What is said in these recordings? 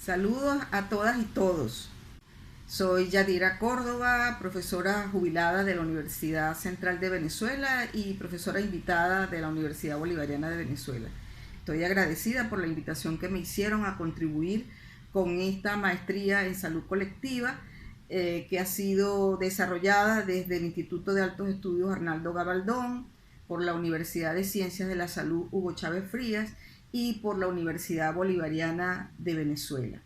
Saludos a todas y todos. Soy Yadira Córdoba, profesora jubilada de la Universidad Central de Venezuela y profesora invitada de la Universidad Bolivariana de Venezuela. Estoy agradecida por la invitación que me hicieron a contribuir con esta maestría en salud colectiva que ha sido desarrollada desde el Instituto de Altos Estudios Arnaldo Gabaldón, por la Universidad de Ciencias de la Salud Hugo Chávez Frías y por la Universidad Bolivariana de Venezuela.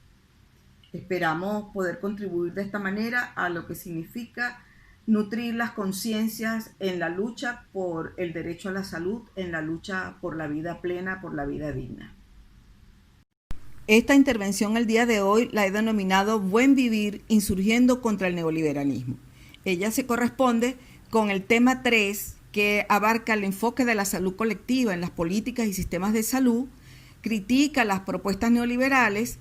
Esperamos poder contribuir de esta manera a lo que significa nutrir las conciencias en la lucha por el derecho a la salud, en la lucha por la vida plena, por la vida digna. Esta intervención el día de hoy la he denominado Buen Vivir, insurgiendo contra el neoliberalismo. Ella se corresponde con el tema 3, que abarca el enfoque de la salud colectiva en las políticas y sistemas de salud, critica las propuestas neoliberales,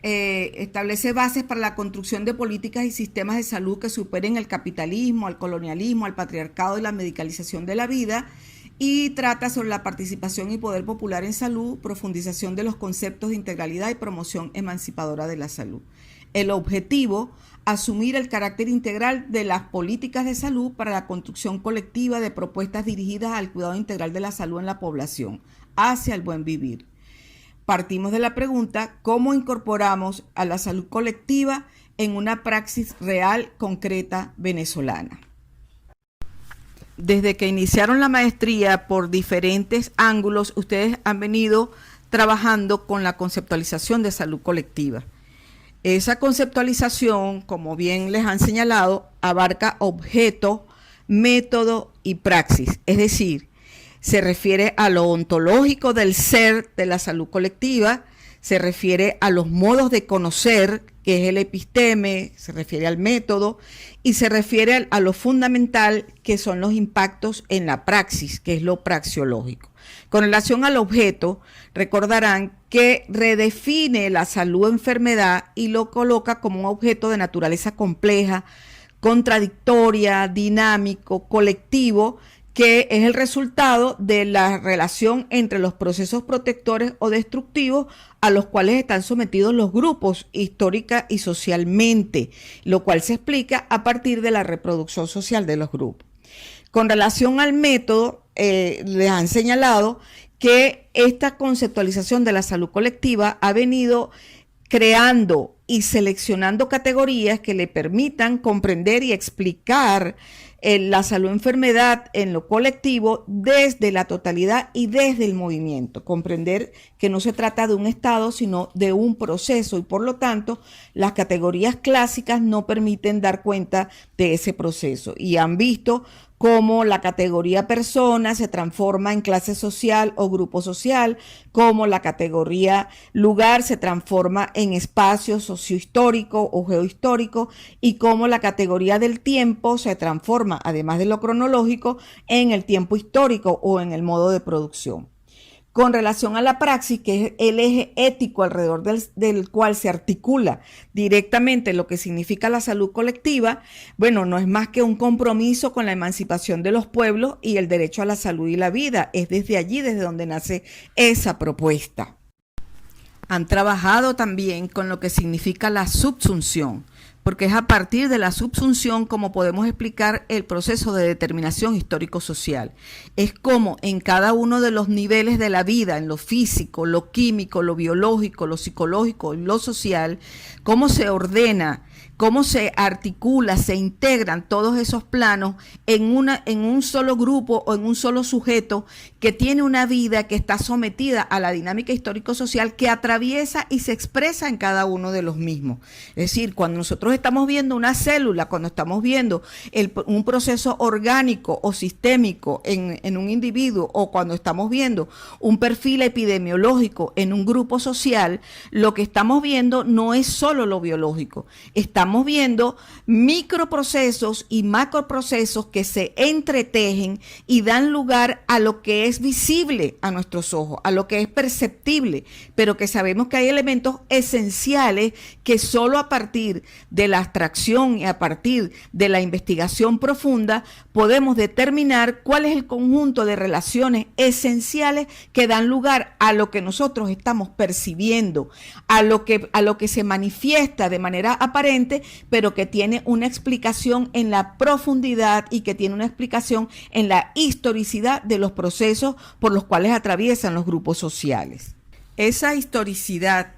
establece bases para la construcción de políticas y sistemas de salud que superen el capitalismo, al colonialismo, al patriarcado y la medicalización de la vida, y trata sobre la participación y poder popular en salud, profundización de los conceptos de integralidad y promoción emancipadora de la salud. El objetivo, asumir el carácter integral de las políticas de salud para la construcción colectiva de propuestas dirigidas al cuidado integral de la salud en la población, hacia el buen vivir. Partimos de la pregunta, ¿cómo incorporamos a la salud colectiva en una praxis real, concreta, venezolana? Desde que iniciaron la maestría por diferentes ángulos, ustedes han venido trabajando con la conceptualización de salud colectiva. Esa conceptualización, como bien les han señalado, abarca objeto, método y praxis, es decir, se refiere a lo ontológico del ser de la salud colectiva, se refiere a los modos de conocer, que es el episteme, se refiere al método, y se refiere a lo fundamental, que son los impactos en la praxis, que es lo praxiológico. Con relación al objeto, recordarán que redefine la salud-enfermedad y lo coloca como un objeto de naturaleza compleja, contradictoria, dinámico, colectivo, que es el resultado de la relación entre los procesos protectores o destructivos a los cuales están sometidos los grupos histórica y socialmente, lo cual se explica a partir de la reproducción social de los grupos. Con relación al método, les han señalado que esta conceptualización de la salud colectiva ha venido creando y seleccionando categorías que le permitan comprender y explicar la salud-enfermedad en lo colectivo desde la totalidad y desde el movimiento. Comprender que no se trata de un estado, sino de un proceso y por lo tanto las categorías clásicas no permiten dar cuenta de ese proceso y han visto cómo la categoría persona se transforma en clase social o grupo social, cómo la categoría lugar se transforma en espacio sociohistórico o geohistórico y cómo la categoría del tiempo se transforma, además de lo cronológico, en el tiempo histórico o en el modo de producción. Con relación a la praxis, que es el eje ético alrededor del cual se articula directamente lo que significa la salud colectiva, bueno, no es más que un compromiso con la emancipación de los pueblos y el derecho a la salud y la vida. Es desde allí, desde donde nace esa propuesta. Han trabajado también con lo que significa la subsunción, porque es a partir de la subsunción como podemos explicar el proceso de determinación histórico-social. Es como en cada uno de los niveles de la vida, en lo físico, lo químico, lo biológico, lo psicológico y lo social, cómo se ordena, cómo se articula, se integran todos esos planos en un solo grupo o en un solo sujeto que tiene una vida que está sometida a la dinámica histórico-social que atraviesa y se expresa en cada uno de los mismos. Es decir, cuando nosotros estamos viendo una célula, cuando estamos viendo un proceso orgánico o sistémico en un individuo o cuando estamos viendo un perfil epidemiológico en un grupo social, lo que estamos viendo no es solo lo biológico, estamos viendo microprocesos y macroprocesos que se entretejen y dan lugar a lo que es visible a nuestros ojos, a lo que es perceptible, pero que sabemos que hay elementos esenciales que solo a partir de la abstracción y a partir de la investigación profunda podemos determinar cuál es el conjunto de relaciones esenciales que dan lugar a lo que nosotros estamos percibiendo, a lo que se manifiesta de manera aparente, pero que tiene una explicación en la profundidad y que tiene una explicación en la historicidad de los procesos por los cuales atraviesan los grupos sociales. Esa historicidad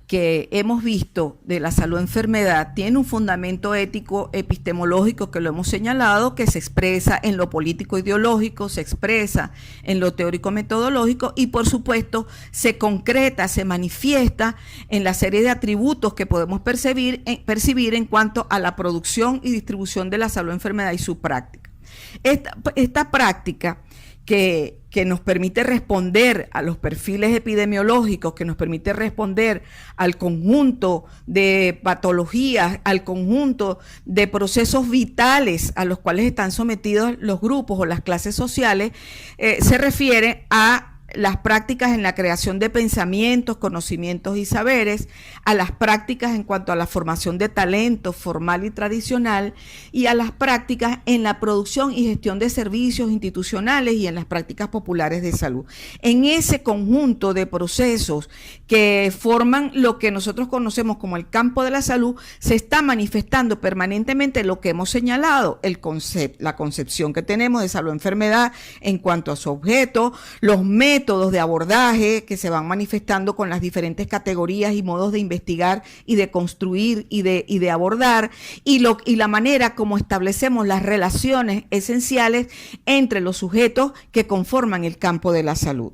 que hemos visto de la salud-enfermedad tiene un fundamento ético epistemológico que lo hemos señalado, que se expresa en lo político-ideológico, se expresa en lo teórico-metodológico y por supuesto se concreta, se manifiesta en la serie de atributos que podemos percibir en cuanto a la producción y distribución de la salud-enfermedad y su práctica. Esta práctica que nos permite responder a los perfiles epidemiológicos, que nos permite responder al conjunto de patologías, al conjunto de procesos vitales a los cuales están sometidos los grupos o las clases sociales, se refiere a las prácticas en la creación de pensamientos, conocimientos y saberes, a las prácticas en cuanto a la formación de talento formal y tradicional y a las prácticas en la producción y gestión de servicios institucionales y en las prácticas populares de salud. En ese conjunto de procesos que forman lo que nosotros conocemos como el campo de la salud, se está manifestando permanentemente lo que hemos señalado, la concepción que tenemos de salud-enfermedad en cuanto a su objeto, los métodos de abordaje que se van manifestando con las diferentes categorías y modos de investigar y de construir y de abordar y la manera como establecemos las relaciones esenciales entre los sujetos que conforman el campo de la salud.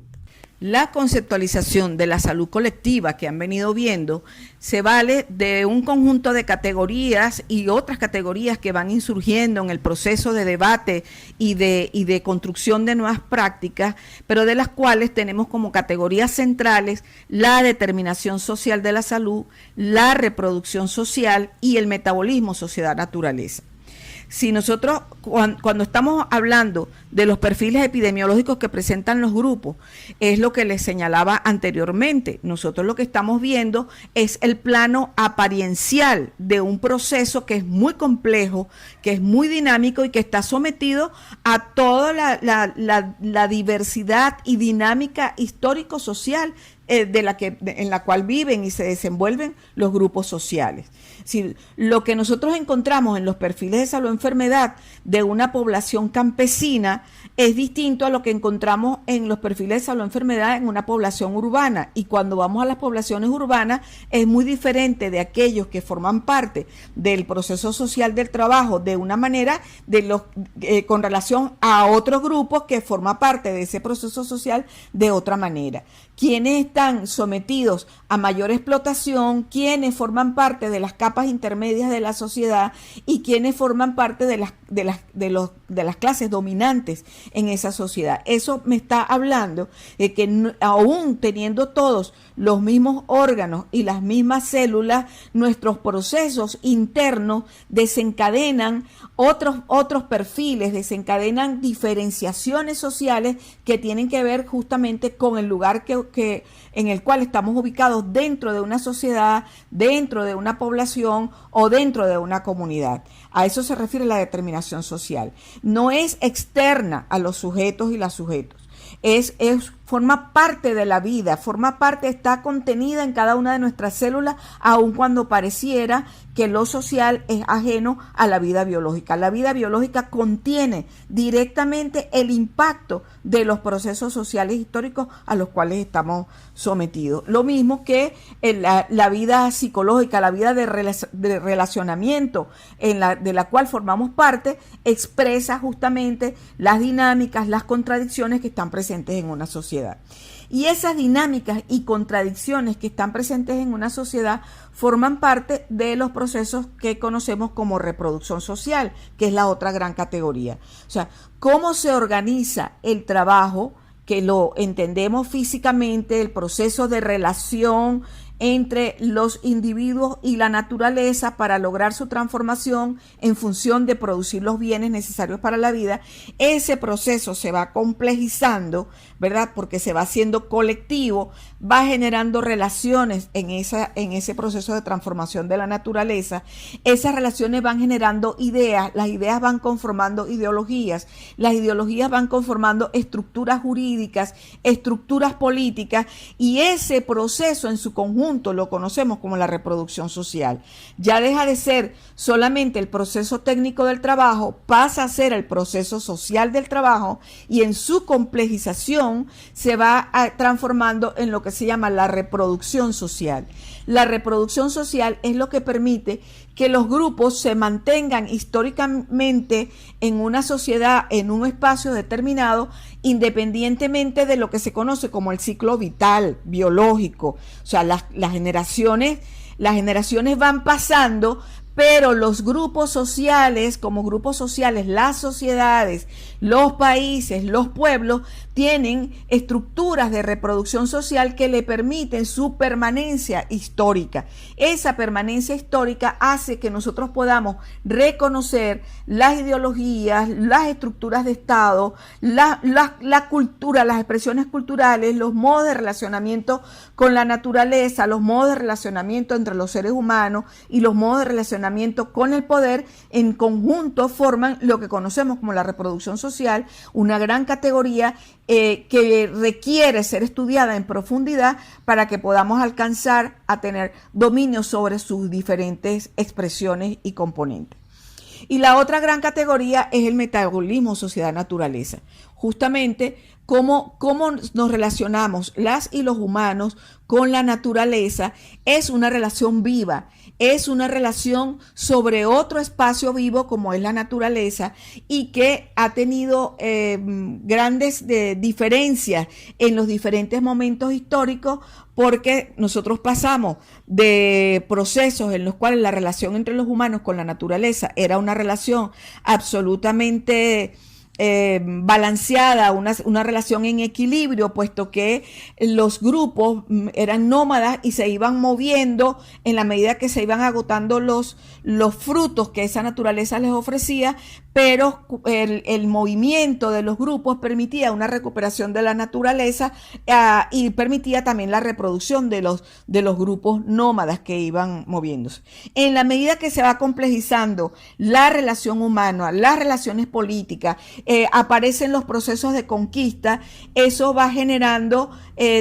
La conceptualización de la salud colectiva que han venido viendo se vale de un conjunto de categorías y otras categorías que van insurgiendo en el proceso de debate y de construcción de nuevas prácticas, pero de las cuales tenemos como categorías centrales la determinación social de la salud, la reproducción social y el metabolismo sociedad-naturaleza. Si nosotros, cuando estamos hablando de los perfiles epidemiológicos que presentan los grupos, es lo que les señalaba anteriormente. Nosotros lo que estamos viendo es el plano apariencial de un proceso que es muy complejo, que es muy dinámico y que está sometido a toda la diversidad y dinámica histórico-social en la cual viven y se desenvuelven los grupos sociales. Si lo que nosotros encontramos en los perfiles de salud-enfermedad de una población campesina es distinto a lo que encontramos en los perfiles de salud-enfermedad en una población urbana, y cuando vamos a las poblaciones urbanas es muy diferente de aquellos que forman parte del proceso social del trabajo de una manera con relación a otros grupos que forman parte de ese proceso social de otra manera. Quienes están sometidos a mayor explotación, quienes forman parte de las capas intermedias de la sociedad y quienes forman parte de las clases dominantes en esa sociedad. Eso me está hablando de que aún teniendo todos los mismos órganos y las mismas células, nuestros procesos internos desencadenan otros perfiles, desencadenan diferenciaciones sociales que tienen que ver justamente con el lugar en el cual estamos ubicados dentro de una sociedad, dentro de una población o dentro de una comunidad. A eso se refiere la determinación social. No es externa a los sujetos y las sujetos. Forma parte de la vida, está contenida en cada una de nuestras células, aun cuando pareciera que lo social es ajeno a la vida biológica. La vida biológica contiene directamente el impacto de los procesos sociales históricos a los cuales estamos sometidos. Lo mismo que la vida psicológica, la vida de relacionamiento de la cual formamos parte, expresa justamente las dinámicas, las contradicciones que están presentes en una sociedad. Y esas dinámicas y contradicciones que están presentes en una sociedad forman parte de los procesos que conocemos como reproducción social, que es la otra gran categoría. O sea, cómo se organiza el trabajo, que lo entendemos físicamente, el proceso de relación entre los individuos y la naturaleza para lograr su transformación en función de producir los bienes necesarios para la vida. Ese proceso se va complejizando, ¿verdad? Porque se va haciendo colectivo, va generando relaciones en ese proceso de transformación de la naturaleza. Esas relaciones van generando ideas, las ideas van conformando ideologías, las ideologías van conformando estructuras jurídicas, estructuras políticas, y ese proceso en su conjunto lo conocemos como la reproducción social. Ya deja de ser solamente el proceso técnico del trabajo, pasa a ser el proceso social del trabajo, y en su complejización se va transformando en lo que se llama la reproducción social. La reproducción social es lo que permite que los grupos se mantengan históricamente en una sociedad, en un espacio determinado, independientemente de lo que se conoce como el ciclo vital, biológico. O sea, las generaciones van pasando, pero los grupos sociales, como grupos sociales, las sociedades, los países, los pueblos, tienen estructuras de reproducción social que le permiten su permanencia histórica. Esa permanencia histórica hace que nosotros podamos reconocer las ideologías, las estructuras de Estado, la cultura, las expresiones culturales, los modos de relacionamiento con la naturaleza, los modos de relacionamiento entre los seres humanos y los modos de relacionamiento con el poder. En conjunto forman lo que conocemos como la reproducción social, una gran categoría que requiere ser estudiada en profundidad para que podamos alcanzar a tener dominio sobre sus diferentes expresiones y componentes. Y la otra gran categoría es el metabolismo sociedad-naturaleza. Justamente cómo nos relacionamos las y los humanos con la naturaleza es una relación viva, es una relación sobre otro espacio vivo como es la naturaleza, y que ha tenido grandes diferencias en los diferentes momentos históricos, porque nosotros pasamos de procesos en los cuales la relación entre los humanos con la naturaleza era una relación absolutamente balanceada, una relación en equilibrio, puesto que los grupos eran nómadas y se iban moviendo en la medida que se iban agotando los frutos que esa naturaleza les ofrecía, pero el movimiento de los grupos permitía una recuperación de la naturaleza y permitía también la reproducción de los grupos nómadas que iban moviéndose. En la medida que se va complejizando la relación humana, las relaciones políticas, aparecen los procesos de conquista, eso va generando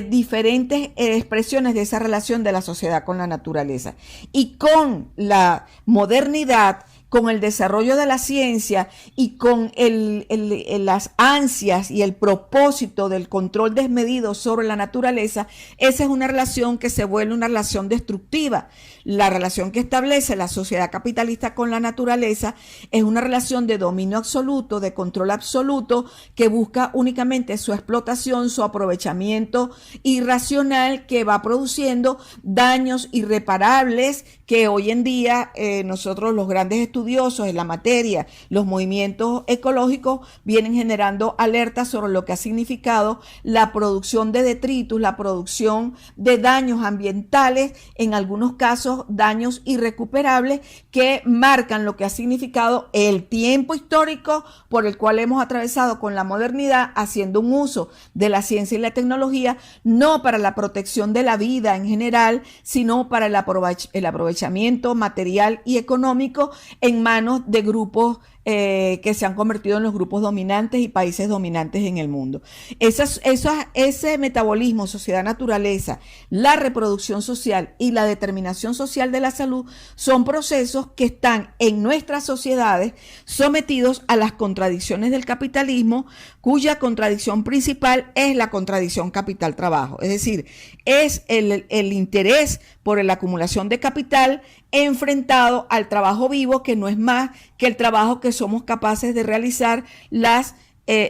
diferentes expresiones de esa relación de la sociedad con la naturaleza. Y con la modernidad, con el desarrollo de la ciencia y con las ansias y el propósito del control desmedido sobre la naturaleza, esa es una relación que se vuelve una relación destructiva. La relación que establece la sociedad capitalista con la naturaleza es una relación de dominio absoluto, de control absoluto, que busca únicamente su explotación, su aprovechamiento irracional, que va produciendo daños irreparables que hoy en día nosotros, los grandes estudiosos en la materia, los movimientos ecológicos, vienen generando alertas sobre lo que ha significado la producción de detritus, la producción de daños ambientales, en algunos casos daños irrecuperables, que marcan lo que ha significado el tiempo histórico por el cual hemos atravesado con la modernidad, haciendo un uso de la ciencia y la tecnología, no para la protección de la vida en general, sino para el aprovechamiento material y económico en manos de grupos que se han convertido en los grupos dominantes y países dominantes en el mundo. Ese metabolismo, sociedad-naturaleza, la reproducción social y la determinación social de la salud son procesos que están en nuestras sociedades sometidos a las contradicciones del capitalismo, cuya contradicción principal es la contradicción capital-trabajo. Es decir, es el interés por la acumulación de capital enfrentado al trabajo vivo, que no es más que el trabajo que somos capaces de realizar las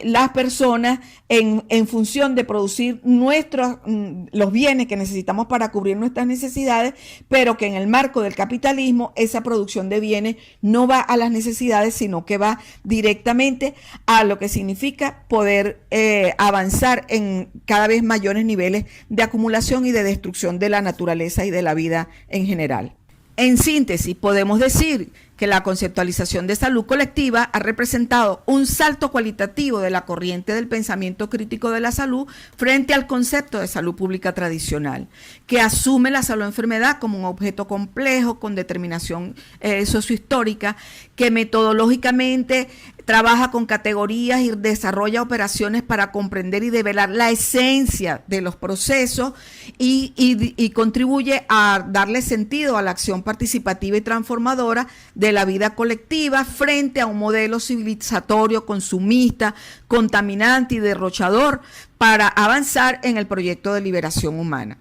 las personas en función de producir los bienes que necesitamos para cubrir nuestras necesidades, pero que en el marco del capitalismo esa producción de bienes no va a las necesidades, sino que va directamente a lo que significa poder avanzar en cada vez mayores niveles de acumulación y de destrucción de la naturaleza y de la vida en general. En síntesis, podemos decir que la conceptualización de salud colectiva ha representado un salto cualitativo de la corriente del pensamiento crítico de la salud frente al concepto de salud pública tradicional, que asume la salud-enfermedad como un objeto complejo con determinación sociohistórica, que metodológicamente trabaja con categorías y desarrolla operaciones para comprender y develar la esencia de los procesos y contribuye a darle sentido a la acción participativa y transformadora de la vida colectiva frente a un modelo civilizatorio, consumista, contaminante y derrochador para avanzar en el proyecto de liberación humana.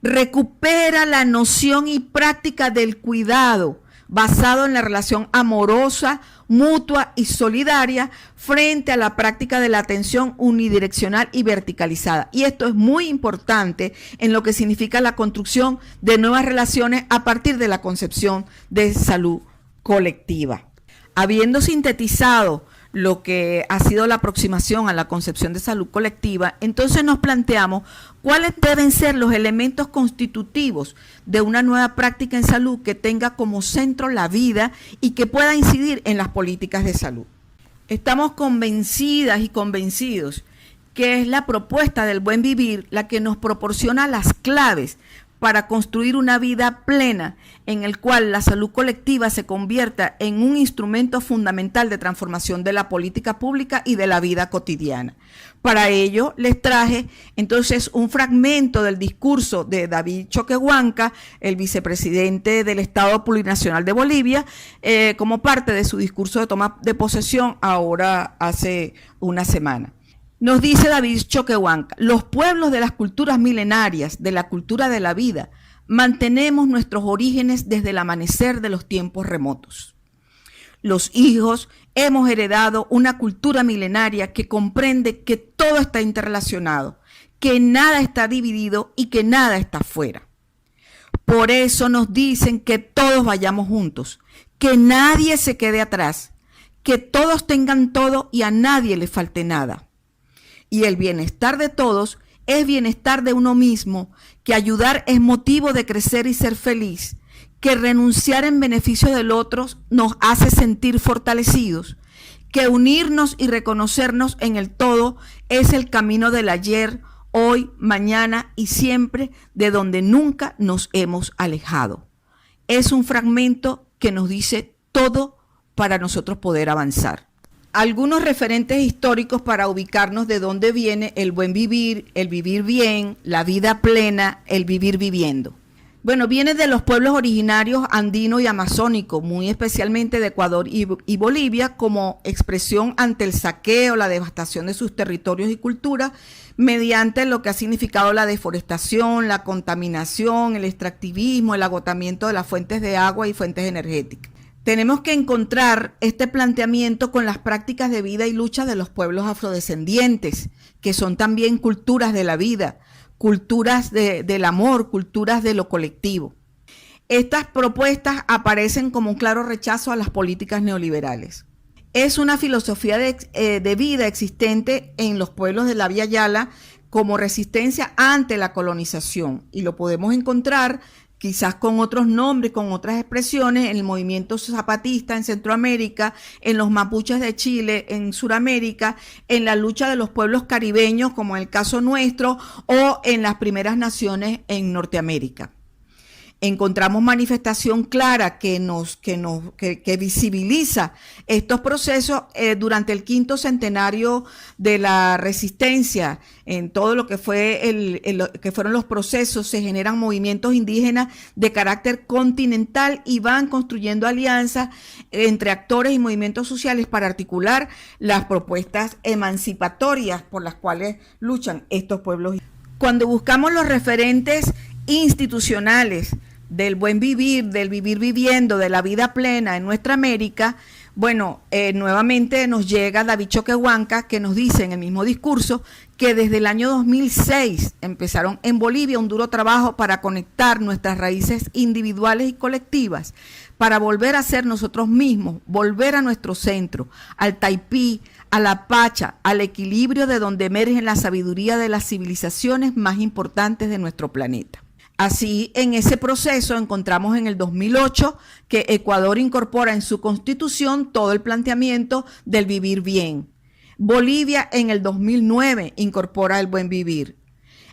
Recupera la noción y práctica del cuidado basado en la relación amorosa, mutua y solidaria frente a la práctica de la atención unidireccional y verticalizada. Y esto es muy importante en lo que significa la construcción de nuevas relaciones a partir de la concepción de salud colectiva. Habiendo sintetizado lo que ha sido la aproximación a la concepción de salud colectiva, entonces nos planteamos cuáles deben ser los elementos constitutivos de una nueva práctica en salud que tenga como centro la vida y que pueda incidir en las políticas de salud. Estamos convencidas y convencidos que es la propuesta del buen vivir la que nos proporciona las claves para construir una vida plena en el cual la salud colectiva se convierta en un instrumento fundamental de transformación de la política pública y de la vida cotidiana. Para ello les traje entonces un fragmento del discurso de David Choquehuanca, el vicepresidente del Estado Plurinacional de Bolivia, como parte de su discurso de toma de posesión ahora hace una semana. Nos dice David Choquehuanca: los pueblos de las culturas milenarias, de la cultura de la vida, mantenemos nuestros orígenes desde el amanecer de los tiempos remotos. Los hijos hemos heredado una cultura milenaria que comprende que todo está interrelacionado, que nada está dividido y que nada está fuera. Por eso nos dicen que todos vayamos juntos, que nadie se quede atrás, que todos tengan todo y a nadie le falte nada. Y el bienestar de todos es bienestar de uno mismo, que ayudar es motivo de crecer y ser feliz, que renunciar en beneficio del otro nos hace sentir fortalecidos, que unirnos y reconocernos en el todo es el camino del ayer, hoy, mañana y siempre, de donde nunca nos hemos alejado. Es un fragmento que nos dice todo para nosotros poder avanzar. Algunos referentes históricos para ubicarnos de dónde viene el buen vivir, el vivir bien, la vida plena, el vivir viviendo. Bueno, viene de los pueblos originarios andino y amazónico, muy especialmente de Ecuador y Bolivia, como expresión ante el saqueo, la devastación de sus territorios y culturas, mediante lo que ha significado la deforestación, la contaminación, el extractivismo, el agotamiento de las fuentes de agua y fuentes energéticas. Tenemos que encontrar este planteamiento con las prácticas de vida y lucha de los pueblos afrodescendientes, que son también culturas de la vida, culturas del amor, culturas de lo colectivo. Estas propuestas aparecen como un claro rechazo a las políticas neoliberales. Es una filosofía de vida existente en los pueblos de la Vía Yala como resistencia ante la colonización, y lo podemos encontrar quizás con otros nombres, con otras expresiones, en el movimiento zapatista en Centroamérica, en los mapuches de Chile, en Suramérica, en la lucha de los pueblos caribeños, como en el caso nuestro, o en las primeras naciones en Norteamérica. Encontramos manifestación clara que visibiliza estos procesos durante el 5º centenario de la resistencia. En todo lo que fueron los procesos, se generan movimientos indígenas de carácter continental y van construyendo alianzas entre actores y movimientos sociales para articular las propuestas emancipatorias por las cuales luchan estos pueblos. Cuando buscamos los referentes institucionales del buen vivir, del vivir viviendo, de la vida plena en nuestra América, Bueno, nuevamente nos llega David Choquehuanca, que nos dice en el mismo discurso que desde el año 2006 empezaron en Bolivia un duro trabajo para conectar nuestras raíces individuales y colectivas, para volver a ser nosotros mismos, volver a nuestro centro, al Taipí, a la Pacha, al equilibrio de donde emerge la sabiduría de las civilizaciones más importantes de nuestro planeta. Así, en ese proceso encontramos en el 2008 que Ecuador incorpora en su constitución todo el planteamiento del vivir bien. Bolivia en el 2009 incorpora el buen vivir.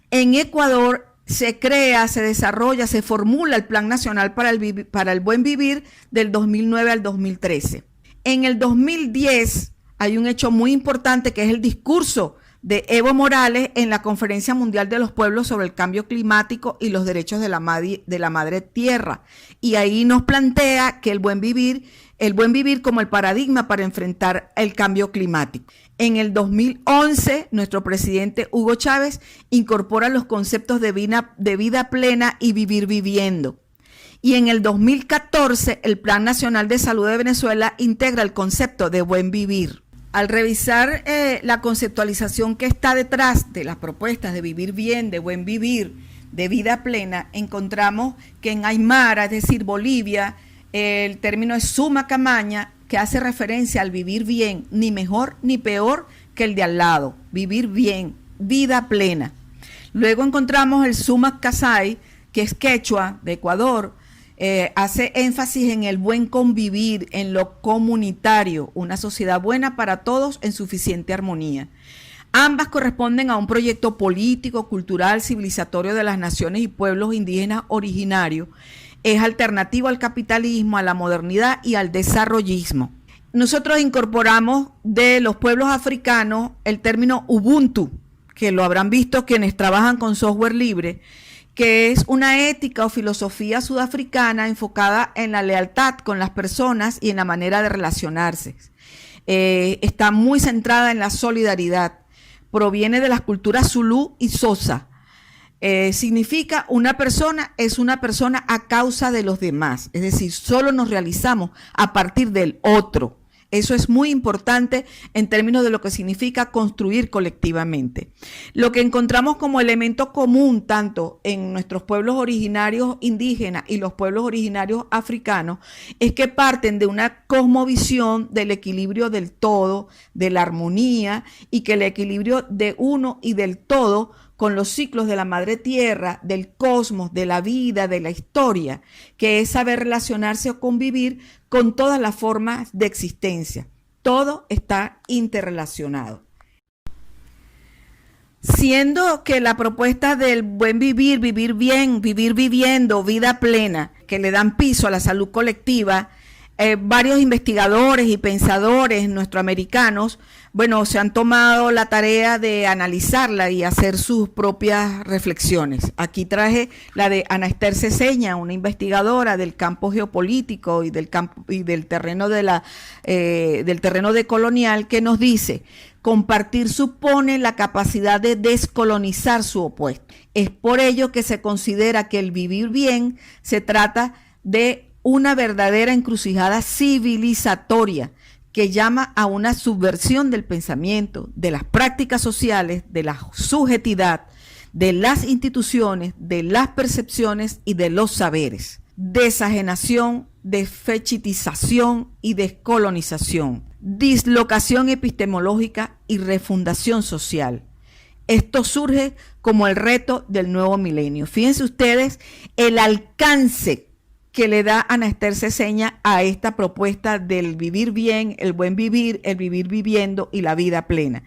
En Ecuador se crea, se desarrolla, se formula el Plan Nacional para el Buen Vivir del 2009 al 2013. En el 2010 hay un hecho muy importante que es el discurso de Evo Morales en la Conferencia Mundial de los Pueblos sobre el Cambio Climático y los Derechos de la Madre Tierra. Y ahí nos plantea que el buen vivir como el paradigma para enfrentar el cambio climático. En el 2011, nuestro presidente Hugo Chávez incorpora los conceptos de vida plena y vivir viviendo. Y en el 2014, el Plan Nacional de Salud de Venezuela integra el concepto de buen vivir. Al revisar la conceptualización que está detrás de las propuestas de vivir bien, de buen vivir, de vida plena, encontramos que en Aymara, es decir, Bolivia, el término es suma camaña, que hace referencia al vivir bien, ni mejor ni peor que el de al lado, vivir bien, vida plena. Luego encontramos el suma casay, que es quechua de Ecuador, hace énfasis en el buen convivir, en lo comunitario, una sociedad buena para todos en suficiente armonía. Ambas corresponden a un proyecto político, cultural, civilizatorio de las naciones y pueblos indígenas originarios. Es alternativo al capitalismo, a la modernidad y al desarrollismo. Nosotros incorporamos de los pueblos africanos el término Ubuntu, que lo habrán visto quienes trabajan con software libre, que es una ética o filosofía sudafricana enfocada en la lealtad con las personas y en la manera de relacionarse. Está muy centrada en la solidaridad. Proviene de las culturas Zulú y Xhosa. Significa una persona es una persona a causa de los demás, es decir, solo nos realizamos a partir del otro. Eso es muy importante en términos de lo que significa construir colectivamente. Lo que encontramos como elemento común tanto en nuestros pueblos originarios indígenas y los pueblos originarios africanos es que parten de una cosmovisión del equilibrio del todo, de la armonía, y que el equilibrio de uno y del todo con los ciclos de la madre tierra, del cosmos, de la vida, de la historia, que es saber relacionarse o convivir con todas las formas de existencia. Todo está interrelacionado. Siendo que la propuesta del buen vivir, vivir bien, vivir viviendo, vida plena, que le dan piso a la salud colectiva, varios investigadores y pensadores nuestroamericanos, se han tomado la tarea de analizarla y hacer sus propias reflexiones. Aquí traje la de Ana Esther Ceseña, una investigadora del campo geopolítico y del terreno del terreno decolonial, que nos dice: compartir supone la capacidad de descolonizar su opuesto. Es por ello que se considera que el vivir bien se trata de una verdadera encrucijada civilizatoria que llama a una subversión del pensamiento, de las prácticas sociales, de la subjetividad, de las instituciones, de las percepciones y de los saberes. Desajenación, desfechitización y descolonización. Dislocación epistemológica y refundación social. Esto surge como el reto del nuevo milenio. Fíjense ustedes el alcance que le da Ana Esther Ceseña a esta propuesta del vivir bien, el buen vivir, el vivir viviendo y la vida plena.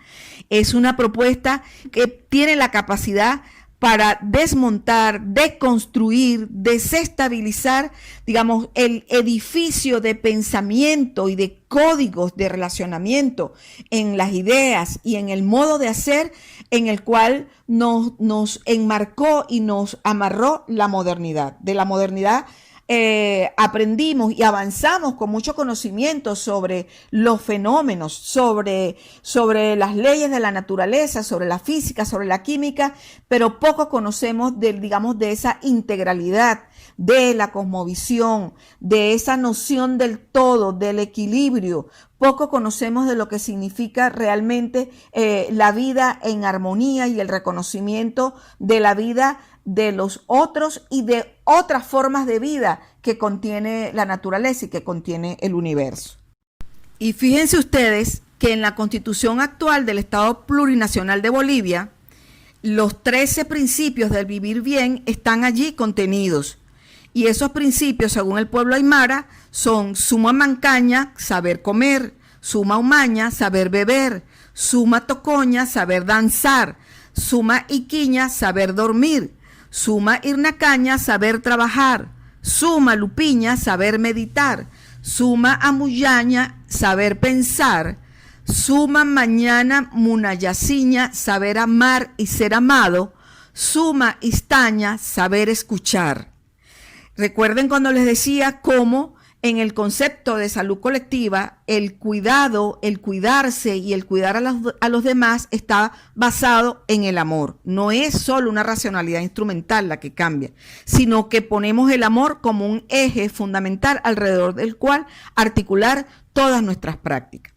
Es una propuesta que tiene la capacidad para desmontar, deconstruir, desestabilizar, digamos, el edificio de pensamiento y de códigos de relacionamiento en las ideas y en el modo de hacer en el cual nos enmarcó y nos amarró la modernidad. De la modernidad aprendimos y avanzamos con mucho conocimiento sobre los fenómenos, sobre las leyes de la naturaleza, sobre la física, sobre la química, pero poco conocemos de esa integralidad de la cosmovisión, de esa noción del todo, del equilibrio. Poco conocemos de lo que significa realmente la vida en armonía y el reconocimiento de la vida de los otros y de otras formas de vida que contiene la naturaleza y que contiene el universo. Y fíjense ustedes que en la Constitución actual del Estado Plurinacional de Bolivia, los 13 principios del vivir bien están allí contenidos. Y esos principios, según el pueblo aymara, son suma mancaña, saber comer; suma umaña, saber beber; suma tocoña, saber danzar; suma iquiña, saber dormir; suma irnacaña, saber trabajar; suma lupiña, saber meditar; suma amuyaña, saber pensar; suma mañana munayaciña, saber amar y ser amado; suma istaña, saber escuchar. Recuerden cuando les decía cómo en el concepto de salud colectiva, el cuidado, el cuidarse y el cuidar a los demás está basado en el amor. No es solo una racionalidad instrumental la que cambia, sino que ponemos el amor como un eje fundamental alrededor del cual articular todas nuestras prácticas.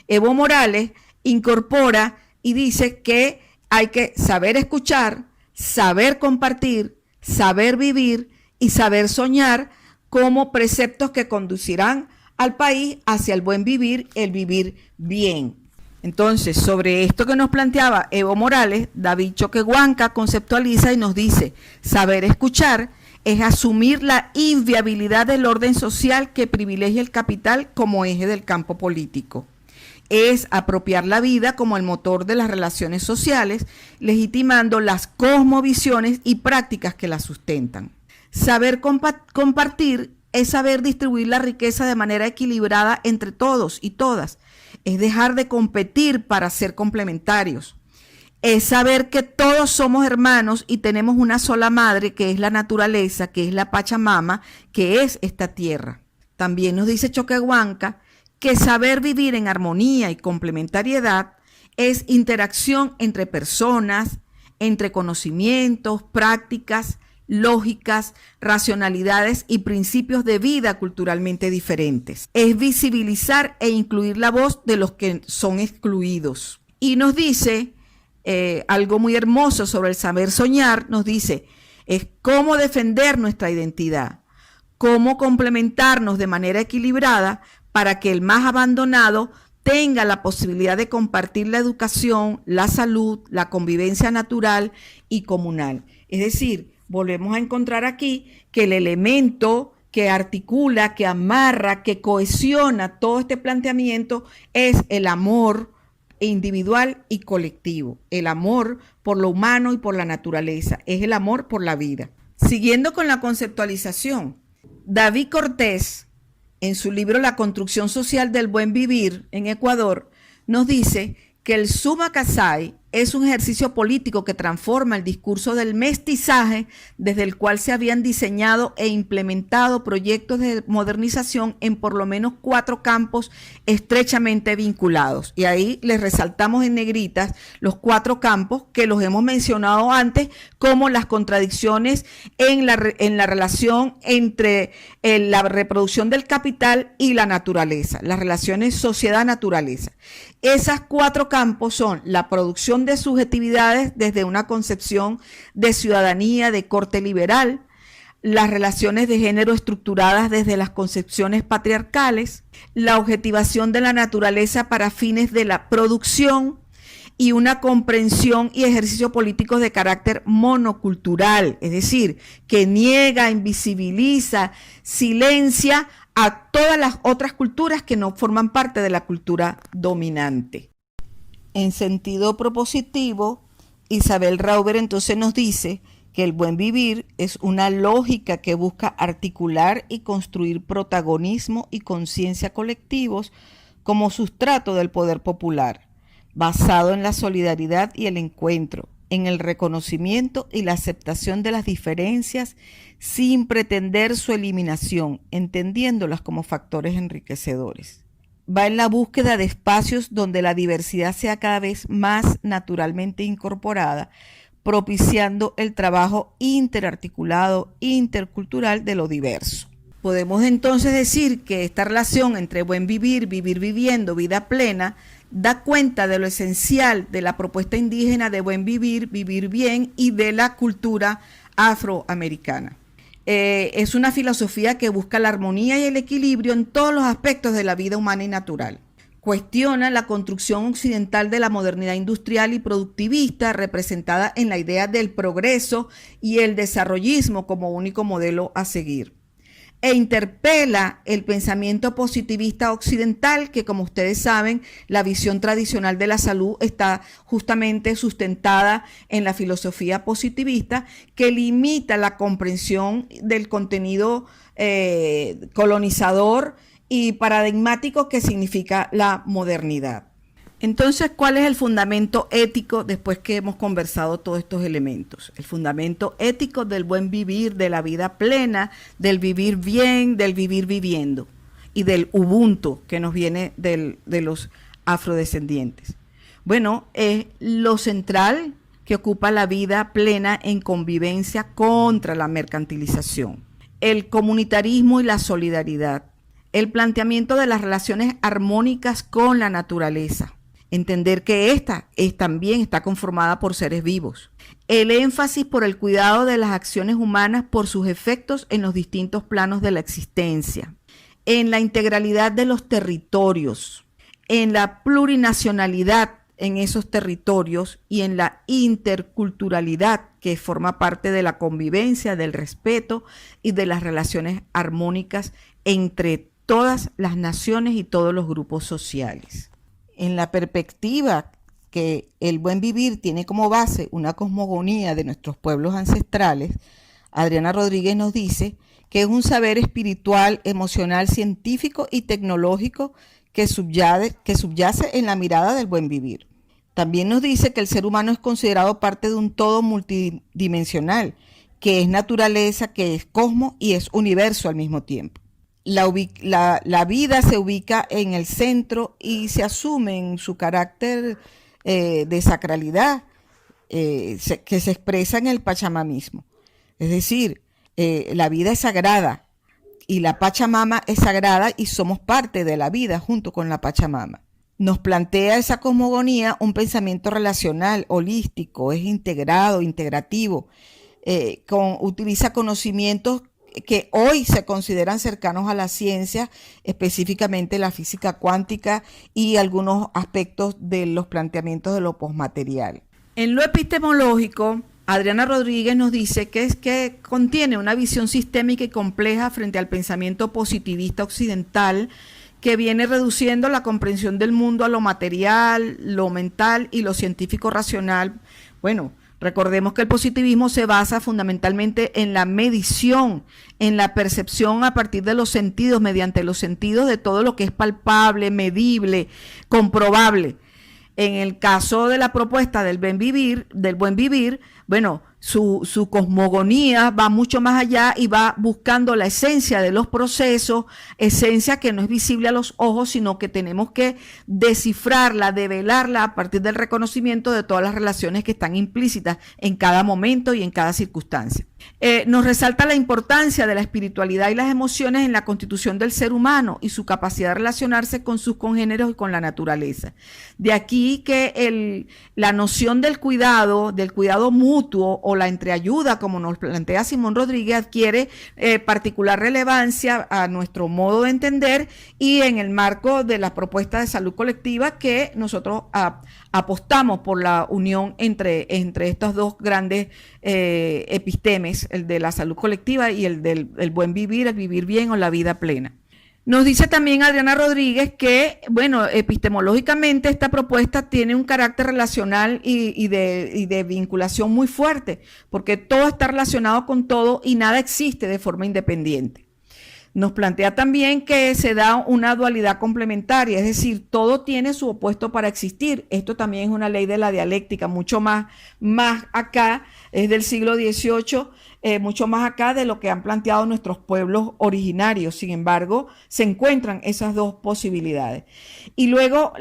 Evo Morales incorpora y dice que hay que saber escuchar, saber compartir, saber vivir y saber soñar como preceptos que conducirán al país hacia el buen vivir, el vivir bien. Entonces, sobre esto que nos planteaba Evo Morales, David Choquehuanca conceptualiza y nos dice: saber escuchar es asumir la inviabilidad del orden social que privilegia el capital como eje del campo político. Es apropiar la vida como el motor de las relaciones sociales, legitimando las cosmovisiones y prácticas que la sustentan. Saber compartir es saber distribuir la riqueza de manera equilibrada entre todos y todas. Es dejar de competir para ser complementarios. Es saber que todos somos hermanos y tenemos una sola madre, que es la naturaleza, que es la Pachamama, que es esta tierra. También nos dice Choquehuanca que saber vivir en armonía y complementariedad es interacción entre personas, entre conocimientos, prácticas, lógicas, racionalidades y principios de vida culturalmente diferentes. Es visibilizar e incluir la voz de los que son excluidos. Y nos dice algo muy hermoso sobre el saber soñar, nos dice, es cómo defender nuestra identidad, cómo complementarnos de manera equilibrada para que el más abandonado tenga la posibilidad de compartir la educación, la salud, la convivencia natural y comunal. Es decir, volvemos a encontrar aquí que el elemento que articula, que amarra, que cohesiona todo este planteamiento es el amor individual y colectivo, el amor por lo humano y por la naturaleza, es el amor por la vida. Siguiendo con la conceptualización, David Cortés, en su libro La construcción social del buen vivir en Ecuador, nos dice que el Suma Casai es un ejercicio político que transforma el discurso del mestizaje, desde el cual se habían diseñado e implementado proyectos de modernización en por lo menos 4 campos estrechamente vinculados. Y ahí les resaltamos en negritas los 4 campos que los hemos mencionado antes, como las contradicciones en la relación entre la reproducción del capital y la naturaleza, las relaciones sociedad-naturaleza. Esas 4 campos son la producción de subjetividades desde una concepción de ciudadanía de corte liberal, las relaciones de género estructuradas desde las concepciones patriarcales, la objetivación de la naturaleza para fines de la producción y una comprensión y ejercicio políticos de carácter monocultural, es decir, que niega, invisibiliza, silencia a todas las otras culturas que no forman parte de la cultura dominante. En sentido propositivo, Isabel Rauber entonces nos dice que el buen vivir es una lógica que busca articular y construir protagonismo y conciencia colectivos como sustrato del poder popular, basado en la solidaridad y el encuentro, en el reconocimiento y la aceptación de las diferencias sin pretender su eliminación, entendiéndolas como factores enriquecedores. Va en la búsqueda de espacios donde la diversidad sea cada vez más naturalmente incorporada propiciando el trabajo interarticulado, intercultural de lo diverso. Podemos entonces decir que esta relación entre buen vivir, vivir viviendo, vida plena, da cuenta de lo esencial de la propuesta indígena de buen vivir, vivir bien y de la cultura afroamericana. Es una filosofía que busca la armonía y el equilibrio en todos los aspectos de la vida humana y natural. Cuestiona la construcción occidental de la modernidad industrial y productivista representada en la idea del progreso y el desarrollismo como único modelo a seguir. E interpela el pensamiento positivista occidental, que como ustedes saben, la visión tradicional de la salud está justamente sustentada en la filosofía positivista, que limita la comprensión del contenido colonizador y paradigmático que significa la modernidad. Entonces, ¿cuál es el fundamento ético después que hemos conversado todos estos elementos? El fundamento ético del buen vivir, de la vida plena, del vivir bien, del vivir viviendo y del Ubuntu que nos viene de los afrodescendientes. Bueno, es lo central que ocupa la vida plena en convivencia contra la mercantilización, el comunitarismo y la solidaridad, el planteamiento de las relaciones armónicas con la naturaleza, entender que esta también está conformada por seres vivos. El énfasis por el cuidado de las acciones humanas por sus efectos en los distintos planos de la existencia. En la integralidad de los territorios. En la plurinacionalidad en esos territorios y en la interculturalidad que forma parte de la convivencia, del respeto y de las relaciones armónicas entre todas las naciones y todos los grupos sociales. En la perspectiva que el buen vivir tiene como base una cosmogonía de nuestros pueblos ancestrales, Adriana Rodríguez nos dice que es un saber espiritual, emocional, científico y tecnológico que subyace en la mirada del buen vivir. También nos dice que el ser humano es considerado parte de un todo multidimensional, que es naturaleza, que es cosmos y es universo al mismo tiempo. La vida se ubica en el centro y se asume en su carácter de sacralidad que se expresa en el pachamamismo. Es decir, la vida es sagrada y la Pachamama es sagrada y somos parte de la vida junto con la Pachamama. Nos plantea esa cosmogonía un pensamiento relacional, holístico, es integrado, integrativo, utiliza conocimientos que hoy se consideran cercanos a la ciencia, específicamente la física cuántica y algunos aspectos de los planteamientos de lo posmaterial. En lo epistemológico, Adriana Rodríguez nos dice que contiene una visión sistémica y compleja frente al pensamiento positivista occidental que viene reduciendo la comprensión del mundo a lo material, lo mental y lo científico racional. Bueno, recordemos que el positivismo se basa fundamentalmente en la medición, en la percepción a partir de los sentidos, mediante los sentidos de todo lo que es palpable, medible, comprobable. En el caso de la propuesta del buen vivir, bueno, su cosmogonía va mucho más allá y va buscando la esencia de los procesos, esencia que no es visible a los ojos, sino que tenemos que descifrarla, develarla a partir del reconocimiento de todas las relaciones que están implícitas en cada momento y en cada circunstancia. Nos resalta la importancia de la espiritualidad y las emociones en la constitución del ser humano y su capacidad de relacionarse con sus congéneros y con la naturaleza. De aquí que la noción del cuidado mutuo o la entreayuda, como nos plantea Simón Rodríguez, adquiere particular relevancia a nuestro modo de entender y en el marco de la propuesta de salud colectiva que nosotros apostamos por la unión entre estos dos grandes epistemes, el de la salud colectiva y el del buen vivir, el vivir bien o la vida plena. Nos dice también Adriana Rodríguez que, bueno, epistemológicamente esta propuesta tiene un carácter relacional y de vinculación muy fuerte, porque todo está relacionado con todo y nada existe de forma independiente. Nos plantea también que se da una dualidad complementaria, es decir, todo tiene su opuesto para existir. Esto también es una ley de la dialéctica, mucho más acá, es del siglo XVIII, mucho más acá de lo que han planteado nuestros pueblos originarios. Sin embargo, se encuentran esas dos posibilidades. Y luego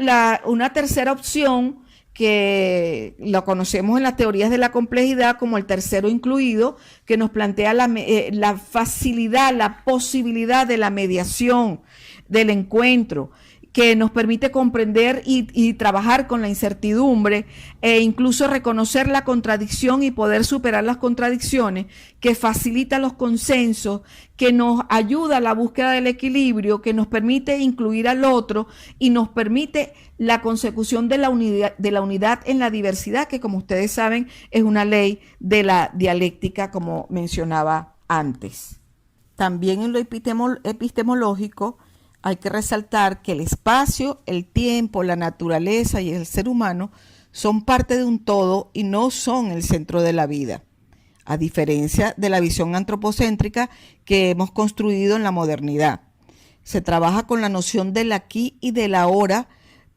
una tercera opción que lo conocemos en las teorías de la complejidad como el tercero incluido, que nos plantea la facilidad, la posibilidad de la mediación, del encuentro, que nos permite comprender y trabajar con la incertidumbre e incluso reconocer la contradicción y poder superar las contradicciones, que facilita los consensos, que nos ayuda a la búsqueda del equilibrio, que nos permite incluir al otro y nos permite la consecución de la unidad en la diversidad, que como ustedes saben es una ley de la dialéctica, como mencionaba antes. También en lo epistemológico, hay que resaltar que el espacio, el tiempo, la naturaleza y el ser humano son parte de un todo y no son el centro de la vida, a diferencia de la visión antropocéntrica que hemos construido en la modernidad. Se trabaja con la noción del aquí y del ahora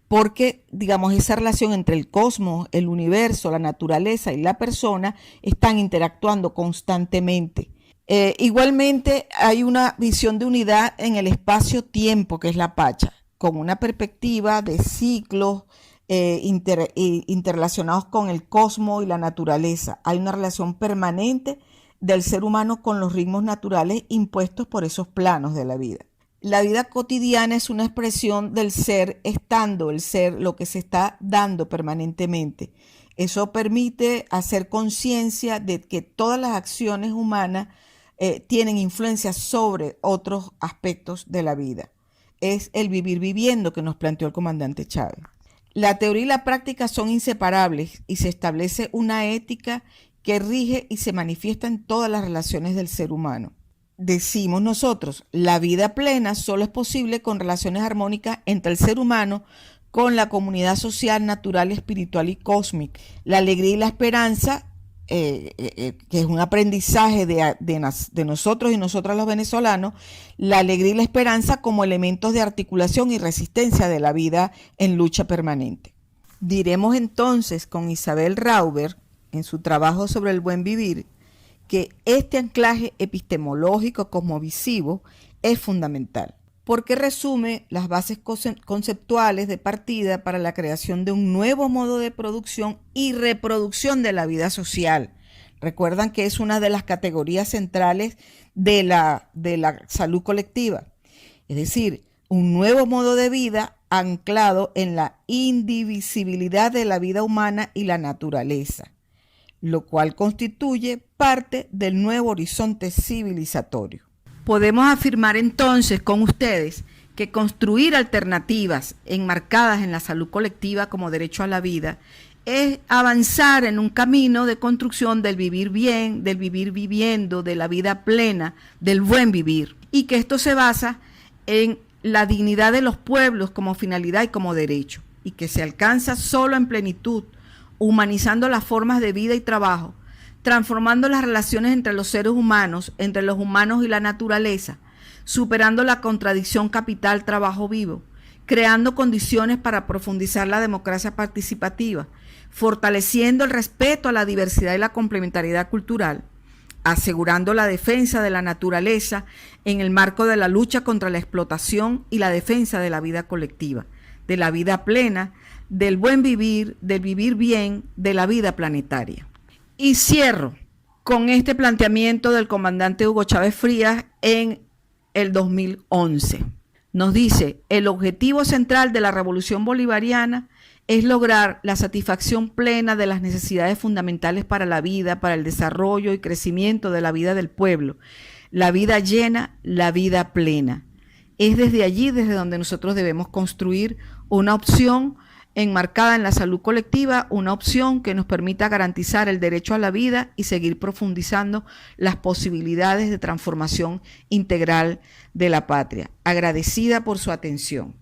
porque, digamos, esa relación entre el cosmos, el universo, la naturaleza y la persona están interactuando constantemente. Igualmente hay una visión de unidad en el espacio-tiempo, que es la Pacha, con una perspectiva de ciclos interrelacionados con el cosmos y la naturaleza. Hay una relación permanente del ser humano con los ritmos naturales impuestos por esos planos de la vida. La vida cotidiana es una expresión del ser estando, el ser, lo que se está dando permanentemente. Eso permite hacer conciencia de que todas las acciones humanas tienen influencia sobre otros aspectos de la vida. Es el vivir viviendo que nos planteó el comandante Chávez. La teoría y la práctica son inseparables y se establece una ética que rige y se manifiesta en todas las relaciones del ser humano. Decimos nosotros, la vida plena solo es posible con relaciones armónicas entre el ser humano con la comunidad social, natural, espiritual y cósmica. La alegría y la esperanza, que es un aprendizaje de nosotros y nosotras los venezolanos, la alegría y la esperanza como elementos de articulación y resistencia de la vida en lucha permanente. Diremos entonces con Isabel Rauber, en su trabajo sobre el buen vivir, que este anclaje epistemológico cosmovisivo es fundamental, porque resume las bases conceptuales de partida para la creación de un nuevo modo de producción y reproducción de la vida social. Recuerdan que es una de las categorías centrales de la salud colectiva, es decir, un nuevo modo de vida anclado en la indivisibilidad de la vida humana y la naturaleza, lo cual constituye parte del nuevo horizonte civilizatorio. Podemos afirmar entonces con ustedes que construir alternativas enmarcadas en la salud colectiva como derecho a la vida es avanzar en un camino de construcción del vivir bien, del vivir viviendo, de la vida plena, del buen vivir, y que esto se basa en la dignidad de los pueblos como finalidad y como derecho, y que se alcanza solo en plenitud, humanizando las formas de vida y trabajo, transformando las relaciones entre los seres humanos, entre los humanos y la naturaleza, superando la contradicción capital-trabajo vivo, creando condiciones para profundizar la democracia participativa, fortaleciendo el respeto a la diversidad y la complementariedad cultural, asegurando la defensa de la naturaleza en el marco de la lucha contra la explotación y la defensa de la vida colectiva, de la vida plena, del buen vivir, del vivir bien, de la vida planetaria. Y cierro con este planteamiento del comandante Hugo Chávez Frías en el 2011. Nos dice, el objetivo central de la revolución bolivariana es lograr la satisfacción plena de las necesidades fundamentales para la vida, para el desarrollo y crecimiento de la vida del pueblo, la vida llena, la vida plena. Es desde allí desde donde nosotros debemos construir una opción enmarcada en la salud colectiva, una opción que nos permita garantizar el derecho a la vida y seguir profundizando las posibilidades de transformación integral de la patria. Agradecida por su atención.